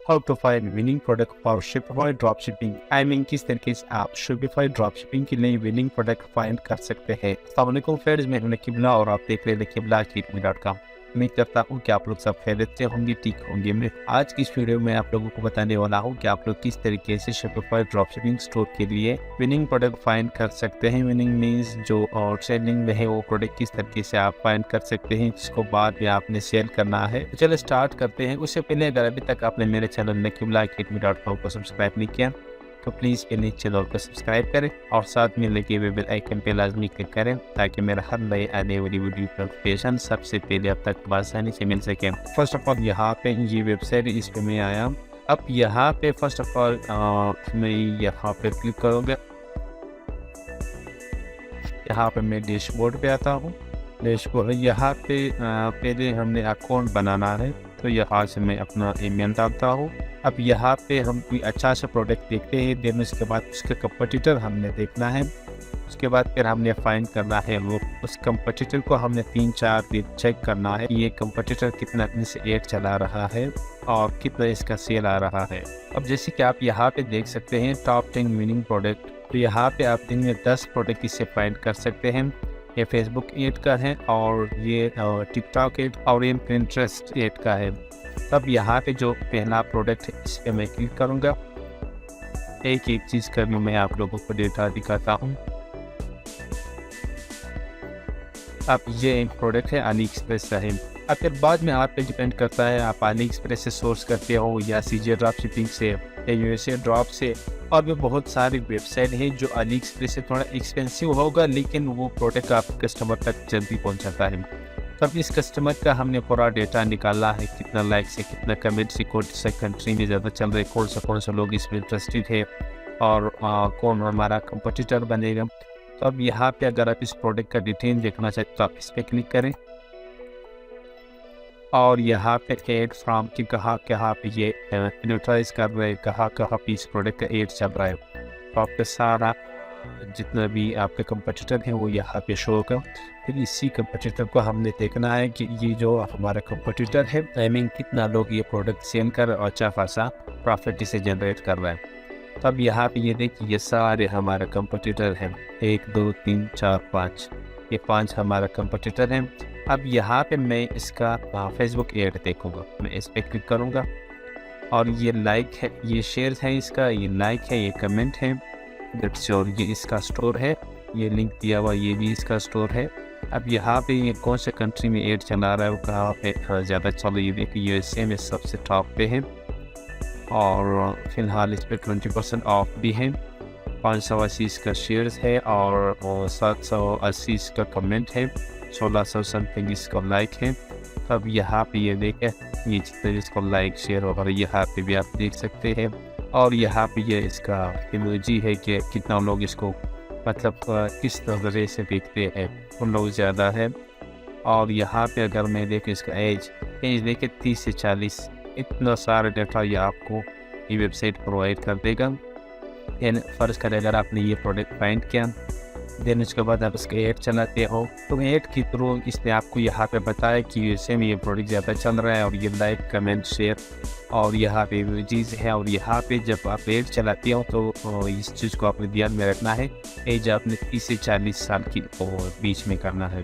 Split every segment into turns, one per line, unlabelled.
How to find winning product for Shopify drop shipping. I mean किस तरीके से आप Shopify ड्रॉप शिपिंग के लिए विनिंग प्रोडक्ट फाइंड कर सकते हैं। अस्सलाम वालेकुम फ्रेंड्स, मैं हूं नकीबुल्लाह और आप देख रहे हैं naqibullah.com। उम्मीद करता हूं कि आप लोग सब खैरियत से होंगे, ठीक होंगे। मैं आज की इस वीडियो में आप लोगों को बताने वाला हूं कि आप लोग किस तरीके से Shopify ड्रॉप शिपिंग स्टोर के लिए विनिंग प्रोडक्ट फाइंड कर सकते हैं। विनिंग मीन्स जो ट्रेंडिंग में है वो प्रोडक्ट किस तरीके से आप फाइंड कर सकते हैं, जिसको बाद में आपने सेल करना है। तो चलो स्टार्ट करते हैं। उससे पहले अगर अभी तक आपने मेरे चैनल naqibullah.com को सब्सक्राइब नहीं किया तो प्लीज़ मेरे चैनल को सब्सक्राइब करें और साथ में लगे हुए बेल आइकन पे लाजमी क्लिक करें ताकि मेरा हर नए आने वाली वीडियो नोटिफिकेशन सबसे पहले अब तक आसानी से मिल सके। फर्स्ट ऑफ ऑल यहाँ पे ये वेबसाइट, इस पे मैं आया। अब यहाँ पे फर्स्ट ऑफ ऑल मैं यहाँ पे क्लिक करूँगा। यहाँ पे मैं डैशबोर्ड पे आता हूँ। डैशबोर्ड यहाँ पे पहले हमने अकाउंट बनाना है, तो यहाँ से मैं अपना ईमेल डालता हूँ। अब यहाँ पे हम कोई अच्छा सा प्रोडक्ट देखते हैं, देन उसके बाद उसके कंपटीटर हमने देखना है। उसके बाद फिर हमने फाइंड करना है वो उस कंपटीटर को हमने 3-4 दिन चेक करना है कि ये कंपटीटर कितना दिन से एड चला रहा है और कितना इसका सेल आ रहा है। अब जैसे कि आप यहाँ पे देख सकते हैं टॉप 10 विनिंग प्रोडक्ट, तो यहाँ पे आप दिन में 10 प्रोडक्ट इससे फाइंड कर सकते हैं। ये फेसबुक एड का है और ये टिकटॉक एड और ये पिंटरेस्ट एड का है। तब यहाँ पे जो पहला प्रोडक्ट है इस पर मैं क्लिक करूँगा। एक एक चीज़ का भी मैं आप लोगों को डेटा दिखाता हूँ। अब ये एक प्रोडक्ट है अली एक्सप्रेस का है। अब फिर बाद में आप पे डिपेंड करता है आप अली एक्सप्रेस से सोर्स करते हो या सीजे ड्रॉप शिपिंग से या यूएसए ड्रॉप से। और भी बहुत सारी वेबसाइट है जो अली एक्सप्रेस से थोड़ा एक्सपेंसिव होगा, लेकिन वो प्रोडक्ट आप कस्टमर तक जल्दी पहुंचाता है। तब इस कस्टमर का हमने पूरा डेटा निकाला है, कितना लाइक्स है, कितना कमेंट से, कौन सा कंट्री में ज़्यादा चल रहा है, कौन सा लोग इसमें इंटरेस्टेड है और कौन हमारा कंपटीटर बनेगा। तो अब यहाँ पे अगर आप इस प्रोडक्ट का डिटेल देखना चाहते तो आप इस पर क्लिक करें और यहाँ पे एड फ्रॉम की कहाँ पे ये एडवर्टाइज कर रहे हैं, कहाँ पे इस प्रोडक्ट का एड चल रहा है। तो आपका सारा जितना भी आपके कंपटीटर हैं वो यहाँ पे शो होगा। फिर इसी कंपटीटर को हमने देखना है कि ये जो हमारा कंपटीटर है टाइमिंग कितना लोग ये प्रोडक्ट सेल कर और अच्छा खासा प्रॉफिट इसे जनरेट कर रहा है। तब यहाँ पे ये देखिए ये सारे हमारे कंपटीटर हैं, 1 2 3 4 5, ये 5 हमारा कंपटीटर हैं। अब यहाँ पे मैं इसका फेसबुक एड देखूँगा, मैं इस पर क्लिक करूँगा और ये लाइक है, ये शेयर है, इसका ये लाइक है, ये कमेंट है, और ये इसका स्टोर है, ये लिंक दिया हुआ ये भी इसका स्टोर है। अब यहाँ पे ये कौन से कंट्री में एड चला रहा है वो कहाँ पे ज़्यादा चल रही है, देखिए यूएसए में सबसे टॉप पे है और फिलहाल इस पर 20% ऑफ भी है। 580 इसका शेयर्स है और 780 इसका कमेंट है, 1600 समथिंग इसका लाइक है। अब यहाँ पे ये देखें ये जितने इसको लाइक शेयर और यहाँ पे भी आप देख सकते हैं। और यहाँ पे ये इसका इमोजी है कि कितना लोग इसको मतलब किस नज़रिए से देखते हैं, उन लोग ज़्यादा है। और यहाँ पे अगर मैं देखूँ इसका एज देखे 30 से 40, इतना सारा डेटा ये आपको ये वेबसाइट प्रोवाइड कर देगा। देन फ़र्ज़ करें अगर आपने ये प्रोडक्ट फाइंड किया, देन उसके बाद आप इसका ऐड चलाते हो तो ऐड के थ्रू इसने आपको यहाँ पे बताया कि यूएसए में ये प्रोडक्ट ज़्यादा चल रहा है और ये लाइक कमेंट शेयर और यहाँ पे चीज़ है। और यहाँ पे जब आप ऐड चलाते हो तो इस चीज़ को आपने ध्यान में रखना है, एज आपने 30 से 40 साल की बीच में करना है,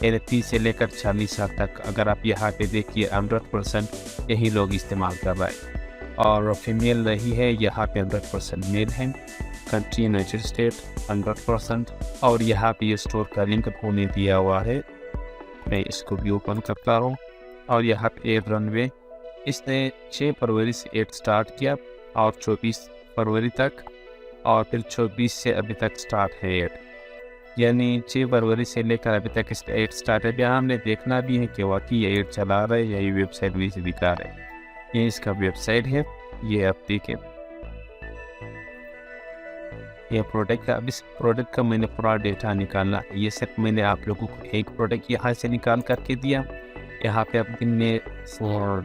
यानी 30 से लेकर 40 साल तक। अगर आप यहाँ पे देखिए 100% यही लोग इस्तेमाल कर रहा है और फीमेल नहीं है, यहाँ पे 100% मेल है। Country United state 100%। और यहाँ पे ये स्टोर का लिंक होने दिया हुआ है, मैं इसको भी ओपन करता हूँ। और यहाँ पे एड रनवे इसने 6 फरवरी से एड स्टार्ट किया और 24 फरवरी तक, और फिर 24 से अभी तक स्टार्ट है एड, यानी 6 फरवरी से लेकर अभी तक इसका एड स्टार्ट है। यहाँ हमने देखना भी है कि वाकई ये एड चला रहा है या ये वेबसाइट भी से दिखा रहा है। ये इसका वेबसाइट है, ये आप देखें ये प्रोडक्ट का। अब इस प्रोडक्ट का मैंने पूरा डेटा निकालना, ये सिर्फ मैंने आप लोगों को एक प्रोडक्ट यहाँ से निकाल करके दिया। यहाँ पे आप दिन में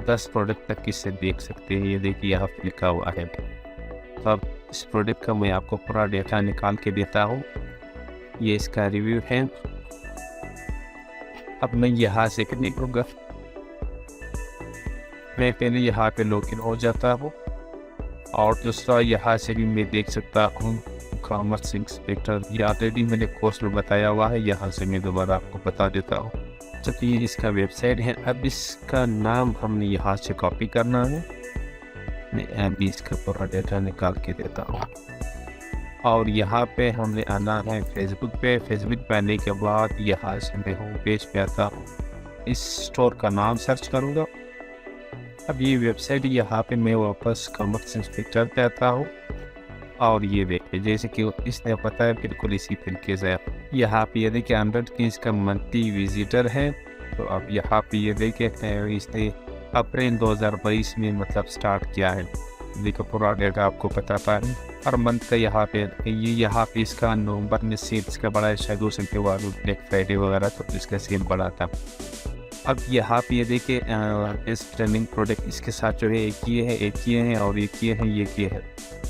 10 प्रोडक्ट तक इससे देख सकते हैं, ये देखिए यहाँ पे लिखा हुआ है। तो अब इस प्रोडक्ट का मैं आपको पूरा डेटा निकाल के देता हूँ, ये इसका रिव्यू है। अब मैं यहाँ से निकलूँगा मैं पहले यहाँ पे लॉगिन हो जाता हूँ और दूसरा यहाँ से भी मैं देख सकता हूँ कॉमर्स इंस्पेक्टर। ये ऑलरेडी मैंने कोर्स में बताया हुआ है, यहाँ से मैं दोबारा आपको बता देता हूँ। चलिए इसका वेबसाइट है। अब इसका नाम हमने यहाँ से कॉपी करना है। मैं अभी इसका पूरा डेटा निकाल के देता हूँ और यहाँ पे हमने आना है फेसबुक पे। फेसबुक पे आने के बाद यहाँ से मैं होम पेज पे आता हूँ, इस स्टोर का नाम सर्च करूँगा। अब ये वेबसाइट यहाँ पे मैं वापस कॉमर्स इंस्पेक्टर पे आता हूँ और ये देखिए जैसे कि इसने पता है बिल्कुल इसी तरीके से यहाँ पे ये देखिए 100 की इसका मंथली विजिटर है। तो अब यहाँ पे ये देखिए इसने अप्रैल 2022 में मतलब स्टार्ट किया है। देखो पूरा डेटा आपको बताता है हर मंथ का। यहाँ पे ये यहाँ पे इसका नवंबर में सेल इसका बड़ा है, शायद हो सकते हुआ ब्लैक फ्राइडे वगैरह तो इसका सेल बड़ा था। अब यहाँ पे ये देखिए इस ट्रेंडिंग प्रोडक्ट इसके साथ जो है एक ये है, एक ये है और एक ये है, ये है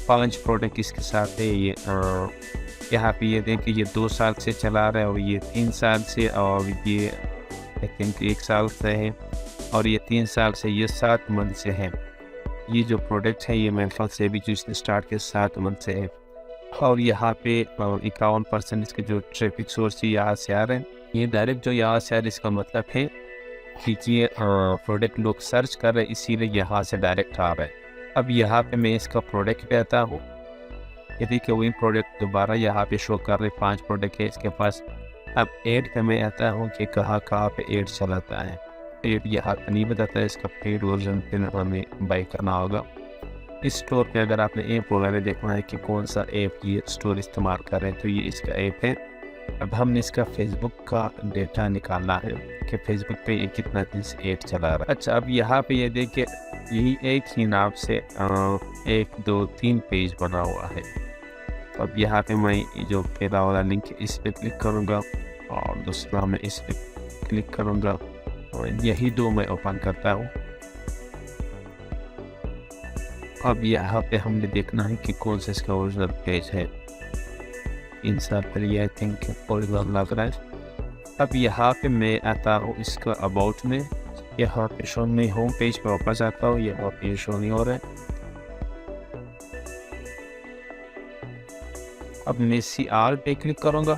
5 प्रोडक्ट इसके साथ है। ये यहाँ पे ये देखिए ये 2 साल से चला रहा है और ये 3 साल से और ये आई थिंक 1 साल से है और ये 3 साल से, ये 7 मंथ से है। ये जो प्रोडक्ट है ये मेरे ख्याल से भी जो इसने स्टार्ट किया 7 मंथ से है। और यहाँ पे 51% इसके जो ट्रैफिक सोर्स है यहाँ से आ रहे हैं। ये डायरेक्ट जो यहाँ से आ रहे हैं इसका मतलब है कि ये प्रोडक्ट लोग सर्च कर रहे हैं, इसीलिए यहाँ से डायरेक्ट आ रहा है। अब यहाँ पे मैं इसका प्रोडक्ट पे आता हूँ। ये देखिए वही प्रोडक्ट दोबारा यहाँ पे शो कर रहे 5 प्रोडक्ट है इसके पास। अब एड पे मैं आता हूँ कि कहाँ पे एड चलाता है। एड यहाँ पे नहीं बताता है, इसका पेड वर्जन पे हमें बाई करना होगा। इस स्टोर पे अगर आपने ऐप वगैरह देखना है कि कौन सा ऐप ये स्टोर इस्तेमाल कर रहे हैं तो ये इसका ऐप है। अब हमने इसका फेसबुक का डेटा निकालना है कि फेसबुक पे ये कितना दिन से ऐड चला रहा है। अच्छा अब यहाँ पे ये देखिए यही एक ही नाम से 1 2 3 पेज बना हुआ है। तो अब यहाँ पे मैं जो पहला वाला लिंक है इस पर क्लिक करूँगा और दूसरा मैं इस पर क्लिक करूँगा और यही 2 मैं ओपन करता हूँ। अब यहाँ पे हमने देखना है कि कौन सा इसका ओरिजिनल पेज है। इंसान पर ये आई थिंक ओरिजिनल लग रहा है। अब यहाँ पे मैं आता हूँ इसका अबाउट में, यहाँ पे शो नहीं, होम पेज पे वापस आता हूँ, यहाँ पे शो नहीं हो रहा है। अब मैं CR पे क्लिक करूँगा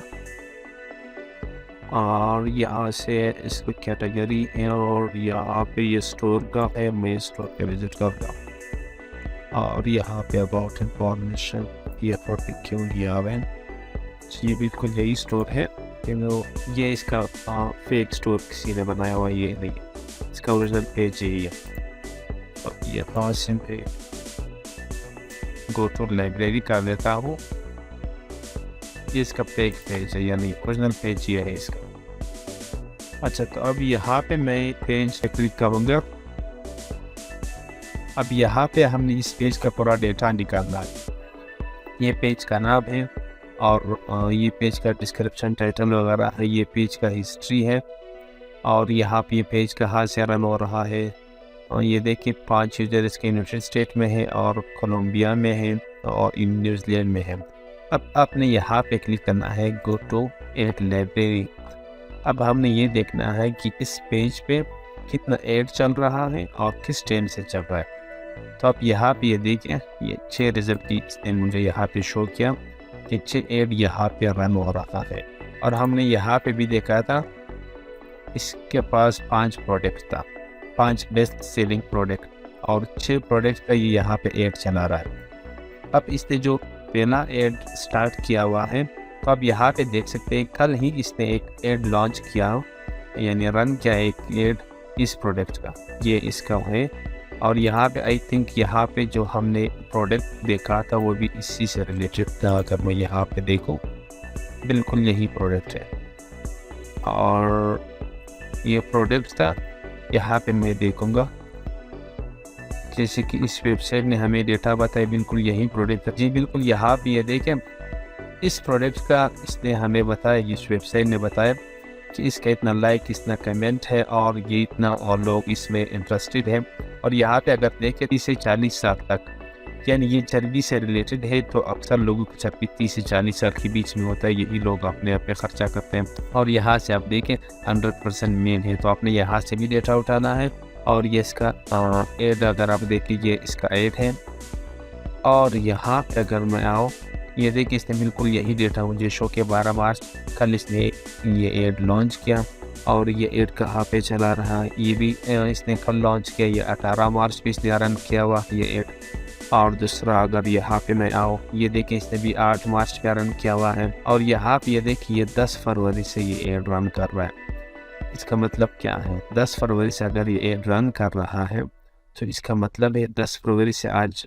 और यहाँ से इसको कैटेगरी है और यहाँ पे ये स्टोर का है, मैं स्टोर पे विजिट करता और यहाँ पे अबाउट इंफॉर्मेशन ये क्यों दिया हुआ है। ये बिल्कुल यही स्टोर है कि ये इसका फेक स्टोर किसी ने बनाया हुआ, ये नहीं, इसका ओरिजिनल पेज यही है। और ये पास पे गो टू लाइब्रेरी कर देता हूँ, ये इसका फेक पेज है, यानी ओरिजिनल पेज ये है इसका। अच्छा तो अब यहाँ पे मैं पेज पे क्लिक करूँगा। अब यहाँ पे हमने इस पेज का पूरा डेटा निकालना है। ये पेज का नाम है और ये पेज का डिस्क्रिप्शन टाइटल वगैरह है, ये पेज का हिस्ट्री है और यहाँ पे ये पेज कहाँ से रन हो रहा है। और ये देखिए 5 यूजर इसके यूनाइटेड स्टेट में है और कोलंबिया में है और न्यूजीलैंड में है। अब आपने यहाँ पे क्लिक करना है गो टू एड लाइब्रेरी। अब हमने ये देखना है कि इस पेज पे कितना ऐड चल रहा है और किस टाइम से चल रहा है। तो आप यहाँ पे ये देखिए ये 6 रिजल्ट की इसने मुझे यहाँ पे शो किया कि 6 ऐड यहाँ पे रन हो रहा है। और हमने यहाँ पे भी देखा था इसके पास 5 प्रोडक्ट था, 5 बेस्ट सेलिंग प्रोडक्ट और 6 प्रोडक्ट का ये यहाँ पे ऐड चला रहा है। अब इसने जो पहला ऐड स्टार्ट किया हुआ है तो आप यहाँ पे देख सकते हैं कल ही इसने एक ऐड लॉन्च किया, यानी रन किया एक ऐड इस प्रोडक्ट का, ये इसका है। और यहाँ पे आई थिंक यहाँ पे जो हमने प्रोडक्ट देखा था वो भी इसी से रिलेटेड था। अगर मैं यहाँ पे देखूँ बिल्कुल यही प्रोडक्ट है और ये प्रोडक्ट था। यहाँ पे मैं देखूँगा जैसे कि इस वेबसाइट ने हमें डेटा बताया बिल्कुल यही प्रोडक्ट था। जी बिल्कुल यहाँ पे ये देखें इस प्रोडक्ट का इसने हमें बताया, इस वेबसाइट ने बताया कि इसका इतना लाइक, इतना कमेंट है और ये इतना और लोग इसमें इंटरेस्टेड है। और यहाँ पे अगर देखें 30 से 40 साल तक, यानी ये चर्बी से रिलेटेड है तो अक्सर लोगों को चर्बी 30 से 40 साल के बीच में होता है, यही लोग अपने आप पे खर्चा करते हैं। और यहाँ से आप देखें 100% मेन है तो आपने यहाँ से भी डेटा उठाना है और ये इसका एड अगर आप देख लीजिए इसका एड है। और यहाँ पे अगर मैं आऊँ, ये देखिए इसने बिल्कुल यही डेटा मुझे शो के 12 मार्च कल इसने ये एड लॉन्च किया। और ये एड कहाँ पे चला रहा है, ये भी इसने कल लॉन्च किया। ये 18 मार्च पे इसने रन किया हुआ ये एड। और दूसरा अगर यहाँ पे मैं आऊँ, ये देखिए इसने भी 8 मार्च पे रन किया हुआ है। और यहाँ पे ये देखिए 10 फरवरी से ये एड रन कर रहा है। इसका मतलब क्या है, 10 फरवरी से अगर ये एड रन कर रहा है तो इसका मतलब है 10 फरवरी से आज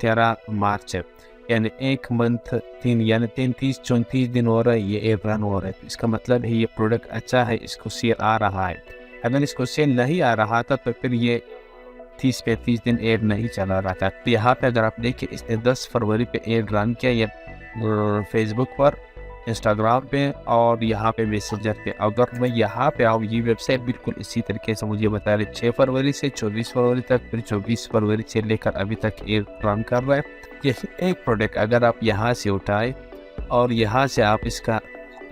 13 मार्च है, यानी एक मंथ 3 यानी 33-34 दिन हो रहा है ये एड रन हो रहा है। तो इसका मतलब है ये प्रोडक्ट अच्छा है, इसको सेल आ रहा है। अगर इसको सेल नहीं आ रहा था तो फिर ये 30-35 दिन एड नहीं चला रहा था। तो यहाँ पे अगर आप देखिए इसने 10 फरवरी पे एड रन किया, ये फेसबुक पर, इंस्टाग्राम पे और यहाँ पे मैसेंजर पे। अगर मैं यहाँ पे आऊँ, ये वेबसाइट बिल्कुल इसी तरीके से मुझे बता रही 6 फरवरी से 24 फरवरी तक, फिर 24 फरवरी से लेकर अभी तक एड रन कर रहा है। ये एक प्रोडक्ट अगर आप यहाँ से उठाए और यहाँ से आप इसका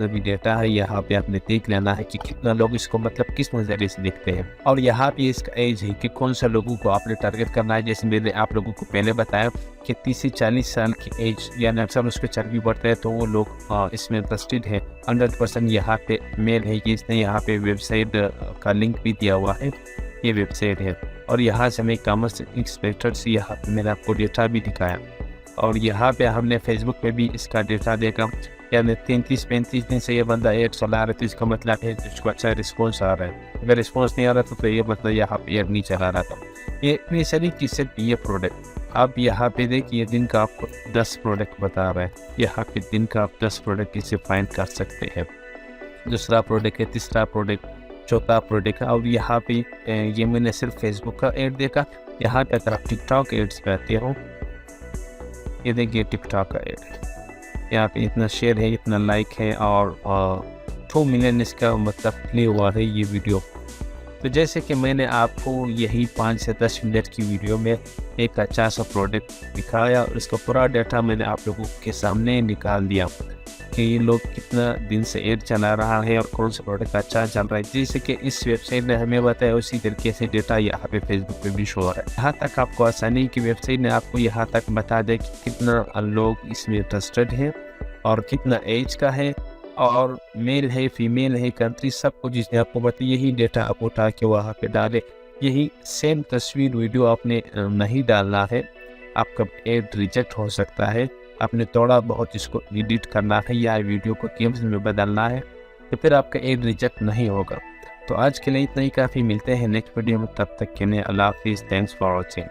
भी डेटा है, यहाँ पे आपने देख लेना है कि कितना लोग इसको मतलब किस नज़रिए से देखते हैं। और यहाँ पे इसका एज है कि कौन सा लोगों को आपने टारगेट करना है। जैसे मैंने आप लोगों को पहले बताया कि 30 से 40 साल की एज या अक्सर उसके चर्बी बढ़ता है तो वो लोग इसमें इंटरेस्टेड है। 100% यहाँ पे मेल है कि इसने यहाँ पे वेबसाइट का लिंक भी दिया हुआ है, ये वेबसाइट है। और यहाँ से मैं कॉमर्स इंस्पेक्टर से यहाँ पे मैंने आपको डेटा भी दिखाया। और यहाँ पे हमने फेसबुक पे भी इसका डेटा देखा, यानी 33-35 दिन से ये बंदा एड चला रहा है। तो इसका मतलब है इसको अच्छा रिस्पॉन्स आ रहा है। अगर रिस्पॉन्स नहीं आ रहा तो ये मतलब यहाँ पे एड नहीं चला रहा था। ये इतनी सारी की सिर्फ ये प्रोडक्ट। अब यहाँ पे देखिए दिन का आपको 10 प्रोडक्ट बता रहा है। यहाँ पे दिन का आप 10 प्रोडक्ट इसे फाइंड कर सकते हैं। दूसरा प्रोडक्ट है, तीसरा प्रोडक्ट, चौथा प्रोडक्ट है। और यहाँ पे ये मैंने सिर्फ फेसबुक का एड देखा। यहाँ पे अगर आप टिकटॉक एड्स पे आते हो, ये देखिए टिकटॉक का एड, यहाँ पे इतना शेयर है, इतना लाइक है और 2 मिलियन इसका मतलब प्ले हुआ है ये वीडियो। तो जैसे कि मैंने आपको यही 5 से 10 मिनट की वीडियो में एक अच्छा सा प्रोडक्ट दिखाया और इसका पूरा डाटा मैंने आप लोगों के सामने निकाल दिया कि ये लोग कितना दिन से एड चला रहा है और कौन सा प्रोडक्ट अच्छा चल रहा है। जैसे कि इस वेबसाइट ने हमें बताया उसी तरीके से डेटा यहाँ पे फेसबुक पे भी शो हो रहा है। यहाँ तक आपको आसानी की वेबसाइट ने आपको यहाँ तक बता दे कि कितना लोग इसमें इंटरेस्टेड हैं और कितना एज का है और मेल है, फीमेल है, कंट्री, सब कुछ जिसने आपको बताया। यही डेटा आप उठा के वहाँ पे डाले। यही सेम तस्वीर वीडियो आपने नहीं डालना है, आपका एड रिजेक्ट हो सकता है। आपने थोड़ा बहुत इसको एडिट करना है या वीडियो को गेम्स में बदलना है तो फिर आपका एड रिजेक्ट नहीं होगा। तो आज के लिए इतना ही काफ़ी। मिलते हैं नेक्स्ट वीडियो में, तब तक के लिए अल्लाह हाफिज़। Thanks for watching.